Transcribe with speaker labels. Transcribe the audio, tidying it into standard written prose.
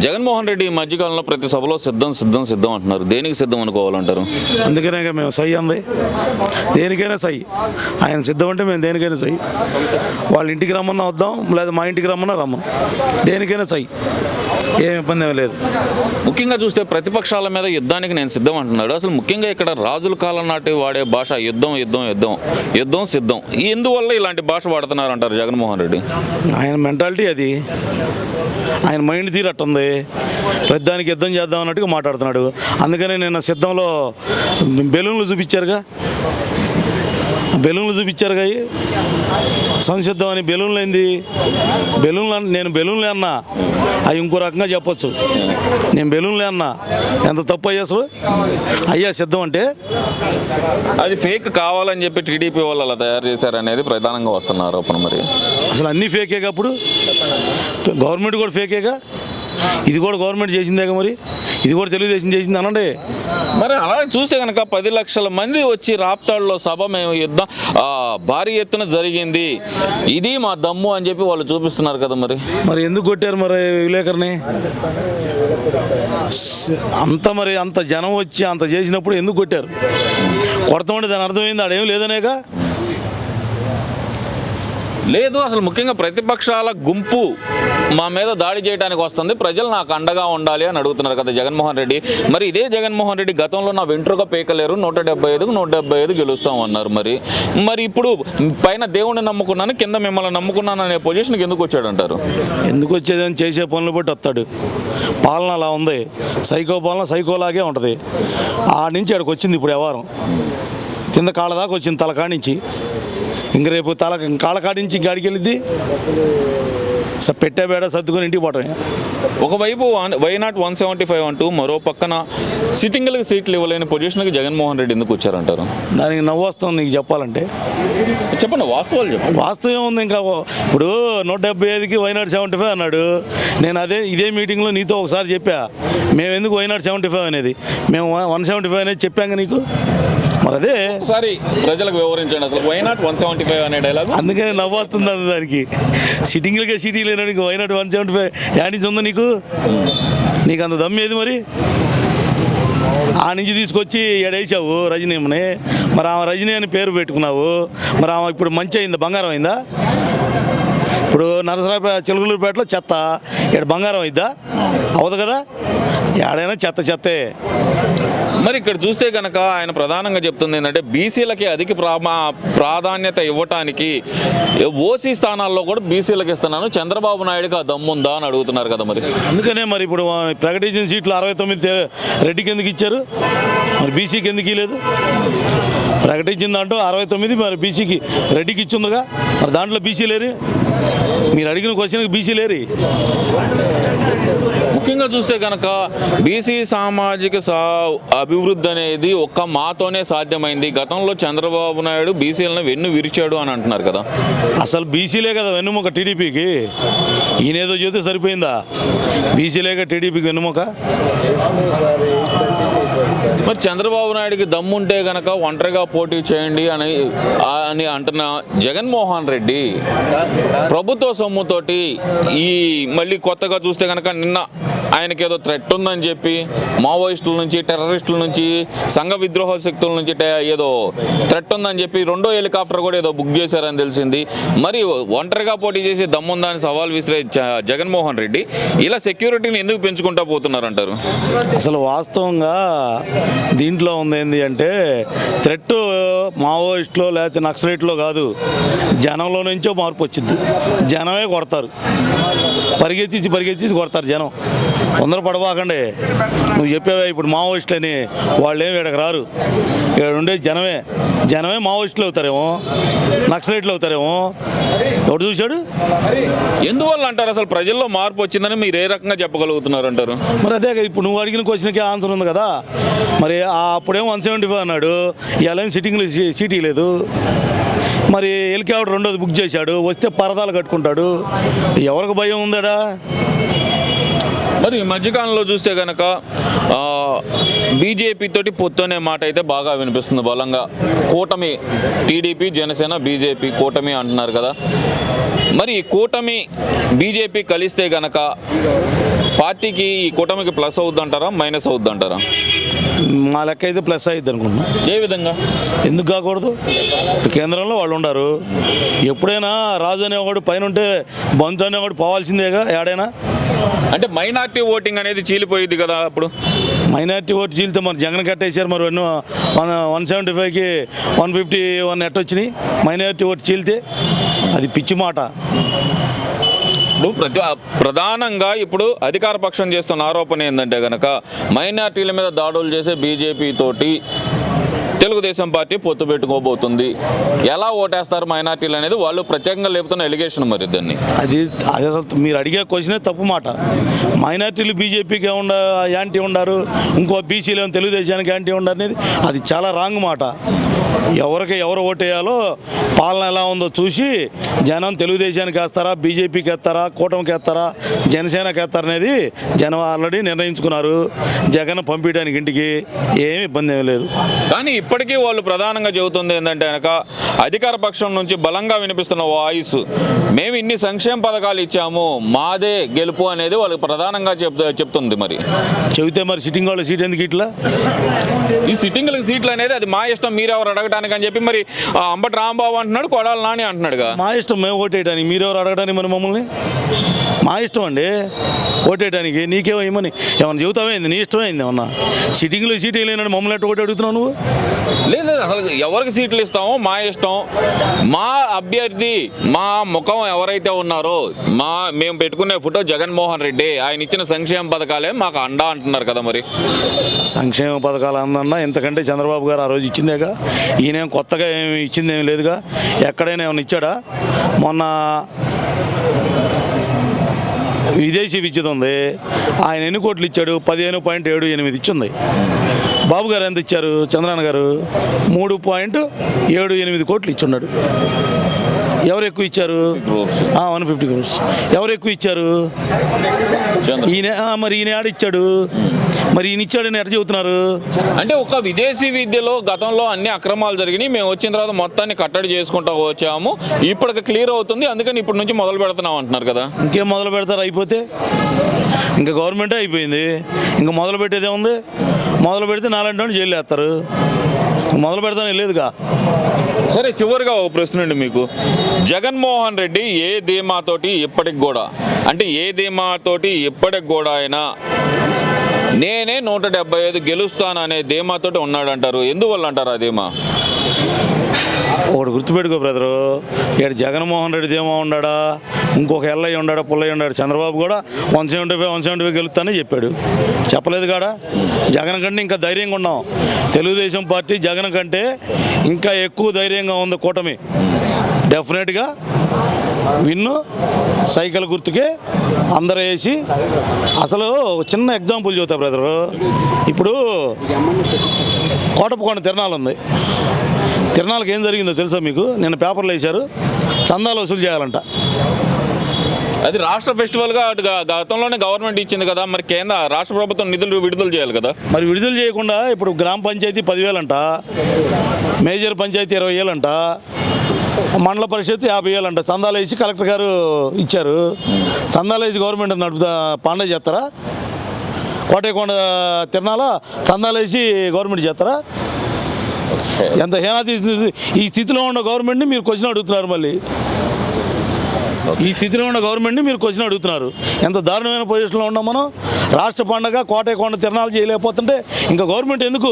Speaker 1: జగన్మోహన్ రెడ్డి ఈ మధ్యకాలంలో ప్రతి సభలో సిద్ధం సిద్ధం సిద్ధం అంటున్నారు. దేనికి సిద్ధం అనుకోవాలంటారు?
Speaker 2: అందుకనే మేము సై అంది, దేనికైనా సై. ఆయన సిద్ధం అంటే మేము దేనికైనా సై. వాళ్ళ ఇంటికి రమ్మన్నా వద్దాం, లేదా మా ఇంటికి రమ్మన్నా రమ్మను, దేనికైనా సై, ఏం ఇబ్బంది ఏమీ లేదు.
Speaker 1: ముఖ్యంగా చూస్తే ప్రతిపక్షాల మీద యుద్ధానికి నేను సిద్ధం అంటున్నాడు. అసలు ముఖ్యంగా ఇక్కడ రాజుల కాలం నాటి వాడే భాష యుద్ధం యుద్ధం యుద్ధం యుద్ధం సిద్ధం. ఎందువల్ల ఇలాంటి భాష వాడుతున్నారు అంటారు జగన్మోహన్ రెడ్డి?
Speaker 2: ఆయన మెంటాలిటీ అది, ఆయన మైండ్ తీరట్టుంది. ప్రతిదానికి యుద్ధం చేద్దాం అన్నట్టుగా మాట్లాడుతున్నాడు. అందుకనే నిన్న సిద్ధంలో బెలూన్లు చూపించారుగా, సంసిద్ధం అని బెలూన్లు అయింది. నేను బెలూన్లే అన్నా, అవి ఇంకో రకంగా చెప్పొచ్చు. నేను బెలూన్లే అన్నా, ఎంత తప్పు అయ్యా అసలు. అయ్యా సిద్ధం అంటే
Speaker 1: అది ఫేక్ కావాలని చెప్పి టీడీపీ వాళ్ళు అలా తయారు చేశారనేది ప్రధానంగా వస్తున్న ఆరోపణ. మరి
Speaker 2: అసలు అన్నీ ఫేకేగా, అప్పుడు గవర్నమెంట్ కూడా ఫేకేగా, ఇది కూడా గవర్నమెంట్ చేసిందేగా, మరి ఇది కూడా తెలుగుదేశం చేసింది అనండి.
Speaker 1: మరి అలా చూస్తే కనుక 10 లక్షల మంది వచ్చి రాప్తాడులో సభ మేము యుద్ధం భారీ ఎత్తున జరిగింది, ఇది మా దమ్ము అని చెప్పి వాళ్ళు చూపిస్తున్నారు కదా. మరి
Speaker 2: ఎందుకు కొట్టారు మరి విలేకరుని? అంత జనం వచ్చి అంత చేసినప్పుడు ఎందుకు కొట్టారు? కొడతామంటే దాని అర్థమైంది ఆడేం లేదనేగా.
Speaker 1: లేదు, అసలు ముఖ్యంగా ప్రతిపక్షాల గుంపు మా మీద దాడి చేయడానికి వస్తుంది, ప్రజలు నాకు అండగా ఉండాలి అని అడుగుతున్నారు కదా జగన్మోహన్ రెడ్డి. మరి ఇదే జగన్మోహన్ రెడ్డి గతంలో నా వెంట్రుక పీకలేరు, 175 గెలుస్తామన్నారు. మరి ఇప్పుడు పైన దేవుడిని నమ్ముకున్నాను, కింద మిమ్మల్ని నమ్ముకున్నాను అనే పొజిషన్కి ఎందుకు వచ్చాడంటారు? ఎందుకు
Speaker 2: వచ్చేదని చేసే పనులు బట్టి వస్తాడు. పాలన అలా ఉంది, సైకో పాలన సైకోలాగే ఉంటుంది. నుంచి ఆడికి వచ్చింది ఇప్పుడు వ్యవహారం, కింద కాళ్ళ దాకా వచ్చింది, తలకాడి నుంచి. ఇంక రేపు కాళ్ళకాడి నుంచి ఇంక అడిగి వెళ్ళిద్ది. పెట్టే బేడ సర్దుకొని ఇంటికి పోవటమే.
Speaker 1: ఒకవైపు వైనాట్ 175 అంటూ, మరో పక్కన సిట్టింగ్లకు సీట్లు ఇవ్వలేని పొజిషన్కి జగన్మోహన్ రెడ్డి ఎందుకు వచ్చారంటారు?
Speaker 2: దానికి నవ్వు వస్తుంది నీకు చెప్పాలంటే.
Speaker 1: చెప్పండి, వాస్తవాలు చెప్పండి.
Speaker 2: వాస్తవం ఏముంది? ఇంకా ఇప్పుడు 175కి వైనాట్ 75 అన్నాడు. నేను ఇదే మీటింగ్లో నీతో ఒకసారి చెప్పా, మేము ఎందుకు వైనాట్ 75 అనేది, మేము 175 అనేది చెప్పాక నీకు. మరి అదే
Speaker 1: ఒకసారి ప్రజలకు వివరించండి అసలు వైనాట్ 175 అనే డైలాగ్.
Speaker 2: అందుకని నవ్వుతుంది దానికి. సిట్టింగ్లకే సిటీ లేనానికి వైనాట్ 175 యాడ్ నుంచి ఉందా నీకు? నీకు అంత దమ్మేది మరి? నుంచి తీసుకొచ్చి ఏడేసావు రజనీని. మరి ఆమె రజనీ అని పేరు పెట్టుకున్నావు. మరి ఆమె ఇప్పుడు మంచి అయిందా, బంగారం అయిందా? ఇప్పుడు నరసరావుపేట చిలుకలూరుపేటలో చెత్త, ఇక్కడ బంగారం అయిద్దా? అవదు కదా, ఏడైనా చెత్తే.
Speaker 1: మరి ఇక్కడ చూస్తే కనుక ఆయన ప్రధానంగా చెప్తుంది ఏంటంటే బీసీలకి అధిక ప్రాధాన్యత ఇవ్వటానికి ఓసీ స్థానాల్లో కూడా బీసీలకు ఇస్తున్నాను, చంద్రబాబు నాయుడుకి ఆ దమ్ముందా అని అడుగుతున్నారు కదా. మరి
Speaker 2: అందుకనే మరి ఇప్పుడు ప్రకటించిన సీట్లు 69 రెడ్డికి ఎందుకు ఇచ్చారు, మరి బీసీకి ఎందుకు ఇవ్వలేదు? ప్రకటించిన దాంట్లో 69 మరి బీసీకి రెడ్డికి ఇచ్చిందిగా, మరి దాంట్లో బీసీ లేరు. మీరు అడిగిన క్వశ్చన్కి బీసీ లేరు.
Speaker 1: ముఖ్యంగా చూస్తే కనుక బీసీ సామాజిక అభివృద్ధి అనేది ఒక్క మాతోనే సాధ్యమైంది. గతంలో చంద్రబాబు నాయుడు బీసీలను వెన్ను విరిచాడు అని అంటున్నారు కదా.
Speaker 2: అసలు బీసీలే కదా వెన్నుముక టీడీపీకి. ఈయనేదో చేస్తే సరిపోయిందా? బీసీలేగా టీడీపీకి వెన్నుముక.
Speaker 1: మరి చంద్రబాబు నాయుడికి దమ్ముంటే కనుక ఒంటరిగా పోటీ చేయండి అని అంటున్న జగన్మోహన్ రెడ్డి ప్రభుత్వ సొమ్ముతోటి మళ్ళీ కొత్తగా చూస్తే కనుక నిన్న ఆయనకేదో థ్రెట్ ఉందని చెప్పి మావోయిస్టుల నుంచి, టెర్రరిస్టుల నుంచి, సంఘ విద్రోహ శక్తుల నుంచి ఏదో థ్రెట్ ఉందని చెప్పి 2వ హెలికాప్టర్ కూడా ఏదో బుక్ చేశారని తెలిసింది. మరి ఒంటరిగా పోటీ చేసి దమ్ముందని సవాల్ విసిరే జగన్మోహన్ రెడ్డి ఇలా సెక్యూరిటీని ఎందుకు పెంచుకుంటా పోతున్నారంటారు?
Speaker 2: అసలు వాస్తవంగా దీంట్లో ఉంది ఏంటి అంటే, థ్రెట్ మావోయిస్టులో లేకపోతే నక్సలైట్లో కాదు, జనంలో నుంచో మార్పు వచ్చింది. జనమే కొడతారు, పరిగెత్తించి కొడతారు జనం. తొందరపడబాకండి. నువ్వు చెప్పావే ఇప్పుడు మావోయిస్టులని, వాళ్ళు ఏమి ఇక్కడికి రారు. ఇక్కడ ఉండే జనమే మావోయిస్టులు అవుతారేమో, నక్సలైట్లు అవుతారేమో. ఎవడు చూశాడు?
Speaker 1: ఎందువల్ల అంటారు? అసలు ప్రజల్లో మార్పు వచ్చిందని మీరు ఏ రకంగా చెప్పగలుగుతున్నారు అంటారు?
Speaker 2: మరి అదే ఇప్పుడు నువ్వు అడిగిన క్వశ్చన్కి ఆన్సర్ ఉంది కదా. మరి అప్పుడేమో 175 అన్నాడు, ఇవాళ సిట్టింగ్లు సీటీ లేదు. మరి హెలికాప్టర్ 2వది బుక్ చేశాడు, వస్తే పరదాలు కట్టుకుంటాడు. ఎవరికి భయం ఉందాడా?
Speaker 1: మరి ఈ మధ్యకాలంలో చూస్తే కనుక బీజేపీ తోటి పొత్తనే మాట అయితే బాగా వినిపిస్తుంది బలంగా. కూటమి, టీడీపీ, జనసేన, బీజేపీ కూటమి అంటున్నారు కదా. మరి కూటమి బీజేపీ కలిస్తే కనుక పార్టీకి ఈ కూటమికి ప్లస్ అవుద్దంటారా మైనస్ అవుద్దంటారా?
Speaker 2: మా లెక్క అయితే ప్లస్ అయ్యిద్ది అనుకుంటున్నాం.
Speaker 1: ఏ విధంగా?
Speaker 2: ఎందుకు కాకూడదు? కేంద్రంలో వాళ్ళు ఉన్నారు. ఎప్పుడైనా రాజు అనేవాడు పైన ఉంటే బంతు అనేవాడు పోవాల్సిందేగా ఏడైనా.
Speaker 1: అంటే మైనార్టీ ఓటింగ్ అనేది చీలిపోయింది కదా అప్పుడు.
Speaker 2: మైనార్టీ ఓటు చీలితే మరి జగన్ కట్టేశారు. మరి ఎన్నో 175కి 151 ఎట్ వచ్చినాయి. మైనార్టీ ఓటు చీలితే అది పిచ్చి మాట.
Speaker 1: ఇప్పుడు ప్రధానంగా ఇప్పుడు అధికార పక్షం చేస్తున్న ఆరోపణ ఏంటంటే కనుక మైనార్టీల మీద దాడులు చేసే బీజేపీ తోటి తెలుగుదేశం పార్టీ పొత్తు పెట్టుకోబోతుంది. ఎలా ఓటేస్తారు మైనార్టీలు అనేది వాళ్ళు ప్రత్యేకంగా లేపుతున్న ఎలిగేషన్. మరి దాన్ని
Speaker 2: అది అసలు మీరు అడిగే క్వశ్చనే తప్పు మాట. మైనార్టీలు బీజేపీకి యాంటీ ఉండారు, ఇంకో బీసీలు తెలుగుదేశానికి యాంటీ ఉండారు అనేది అది చాలా రాంగ్ మాట. ఎవరు ఓటేయాలో పాలన ఎలా ఉందో చూసి జనం తెలుగుదేశానికి వేస్తారా, బీజేపీకి వేస్తారా, కూటమికి వేస్తారా, జనసేనకి వేస్తారా అనేది జనం ఆల్రెడీ నిర్ణయించుకున్నారు. జగన్ పంపించడానికి ఇంటికి ఏమి ఇబ్బంది ఏమీ లేదు.
Speaker 1: కానీ ఇప్పటికీ వాళ్ళు ప్రధానంగా చెబుతుంది ఏంటంటే కనుక అధికార పక్షం నుంచి బలంగా వినిపిస్తున్న వాయిస్, మేము ఇన్ని సంక్షేమ పథకాలు ఇచ్చాము, మాదే గెలుపు అనేది వాళ్ళు ప్రధానంగా చెప్తుంది. మరి
Speaker 2: చెబితే మరి సిట్టింగ్ వాళ్ళ సీట్ ఎందుకు ఇట్లా?
Speaker 1: ఈ సిట్టింగ్లకు సీట్లు అనేది అది మా ఇష్టం, మీరెవరు అడగడానికి అని చెప్పి మరి అంబటి రాంబాబు అంటున్నాడు, కొడాలి నాని అంటున్నాడుగా.
Speaker 2: మా ఇష్టం మేము ఓటేయడానికి, మీరెవరు అడగడానికి మరి మమ్మల్ని? మా ఇష్టం అండి ఓటేయడానికి. నీకేమో ఏమని ఏమన్నా చెబుతామైంది? నీ ఇష్టమైంది ఏమన్నా? సిట్టింగ్లో సీట్ వేయలేనని మమ్మల్ని ఎట్టు ఓటు అడుగుతున్నావు నువ్వు?
Speaker 1: లేదు అసలు ఎవరికి సీట్లు ఇస్తామో మా ఇష్టం. మా అభ్యర్థి, మా ముఖం ఎవరైతే ఉన్నారో, మేము పెట్టుకునే ఫోటో జగన్మోహన్ రెడ్డి, ఆయన ఇచ్చిన సంక్షేమ పథకాలే మాకు అండా అంటున్నారు కదా. మరి
Speaker 2: సంక్షేమ పథకాలు అందన్నా ఇంతకంటే చంద్రబాబు గారు ఆ రోజు ఇచ్చిందేగా. ఈయనేం కొత్తగా ఏమి ఇచ్చిందేమి లేదుగా. ఎక్కడైనా ఏమైనా ఇచ్చాడా? మొన్న విదేశీ విద్యుత్ ఉంది, ఆయన ఎన్ని కోట్లు ఇచ్చాడు? 15.78 ఇచ్చింది. బాబు గారు ఎంత ఇచ్చారు? చంద్రబాబు గారు 3.78 కోట్లు ఇచ్చున్నాడు. ఎవరు ఎక్కువ ఇచ్చారు? 150 crores. ఎవరు ఎక్కువ ఇచ్చారు? ఈయన. మరి ఈయన ఆడ ఇచ్చాడు, మరి ఈయన ఇచ్చాడని ఎట్లా చెబుతున్నారు?
Speaker 1: అంటే ఒక విదేశీ విద్యలో గతంలో అన్ని అక్రమాలు జరిగినాయి, మేము వచ్చిన తర్వాత మొత్తాన్ని కట్టడి చేసుకుంటూ వచ్చాము, ఇప్పటికి క్లియర్ అవుతుంది, అందుకని ఇప్పటి నుంచి మొదలు పెడుతున్నాం అంటున్నారు కదా.
Speaker 2: ఇంకేం మొదలు పెడతారు? అయిపోతే ఇంకా గవర్నమెంటే అయిపోయింది, ఇంకా మొదలు పెట్టేదే ఉంది. మొదలు పెడితే 4 గంటలు జైలు వేస్తారు. మొదలు పెడతానే లేదుగా.
Speaker 1: సరే, చివరిగా ఒక ప్రశ్న అండి మీకు. జగన్మోహన్ రెడ్డి ఏ ధీమాతోటి ఇప్పటికి కూడా, అంటే ఏ ధీమాతోటి ఇప్పటికి కూడా ఆయన నేనే 175 గెలుస్తాననే ధీమాతోటి ఉన్నాడంటారు. ఎందువల్ల అంటారు ఆ ధీమా?
Speaker 2: ఒకటి గుర్తుపెట్టుకో బ్రదరు, ఇక్కడ జగన్మోహన్ రెడ్డి ధీమా ఉన్నాడా, ఇంకొక ఎల్లయ్య ఉన్నాడా, పుల్లయ్య ఉన్నాడు. చంద్రబాబు కూడా 175 గెలుస్తానని చెప్పాడు. చెప్పలేదు కాడా? జగన్ కంటే ఇంకా ధైర్యంగా ఉన్నాం. తెలుగుదేశం పార్టీ జగన్ కంటే ఇంకా ఎక్కువ ధైర్యంగా ఉంది కూటమి. డెఫినెట్గా విన్ను సైకిల్ గుర్తుకే అందరూ వేసి. అసలు చిన్న ఎగ్జాంపుల్ చెబుతా బ్రదరు. ఇప్పుడు కోటప్పకొండ తిరణాలు ఉంది. తిరణాలకు ఏం జరిగిందో తెలుసా మీకు? నిన్న పేపర్లో వేశారు, చందాలు వసూలు చేయాలంట.
Speaker 1: అది రాష్ట్ర ఫెస్టివల్గా గతంలోనే గవర్నమెంట్ ఇచ్చింది కదా. మరి కేంద్ర రాష్ట్ర ప్రభుత్వం నిధులు విడుదల చేయాలి కదా.
Speaker 2: మరి విడుదల చేయకుండా ఇప్పుడు గ్రామ పంచాయతీ 10,000 అంట, మేజర్ పంచాయతీ 20,000 అంట, మండల పరిషత్ 50,000 అంట. చందాలు వేసి కలెక్టర్ గారు ఇచ్చారు. చందాలు వేసి గవర్నమెంట్ నడుపుతా పండుగ చేస్తారా? కోటేకొండ తిరణాల చందాలు వేసి గవర్నమెంట్ చేస్తారా? ఎంత హేనాది ఈ స్థితిలో ఉన్న గవర్నమెంట్ని మీరు క్వశ్చన్ అడుగుతున్నారు. మళ్ళీ ఈ స్థితిలో ఉన్న గవర్నమెంట్ని మీరు క్వశ్చన్ అడుగుతున్నారు. ఎంత దారుణమైన పొజిషన్లో ఉన్నాం మనం. రాష్ట్ర పండగ కోటేకొండ తిరణాలు చేయలేకపోతుంటే ఇంకా గవర్నమెంట్ ఎందుకు?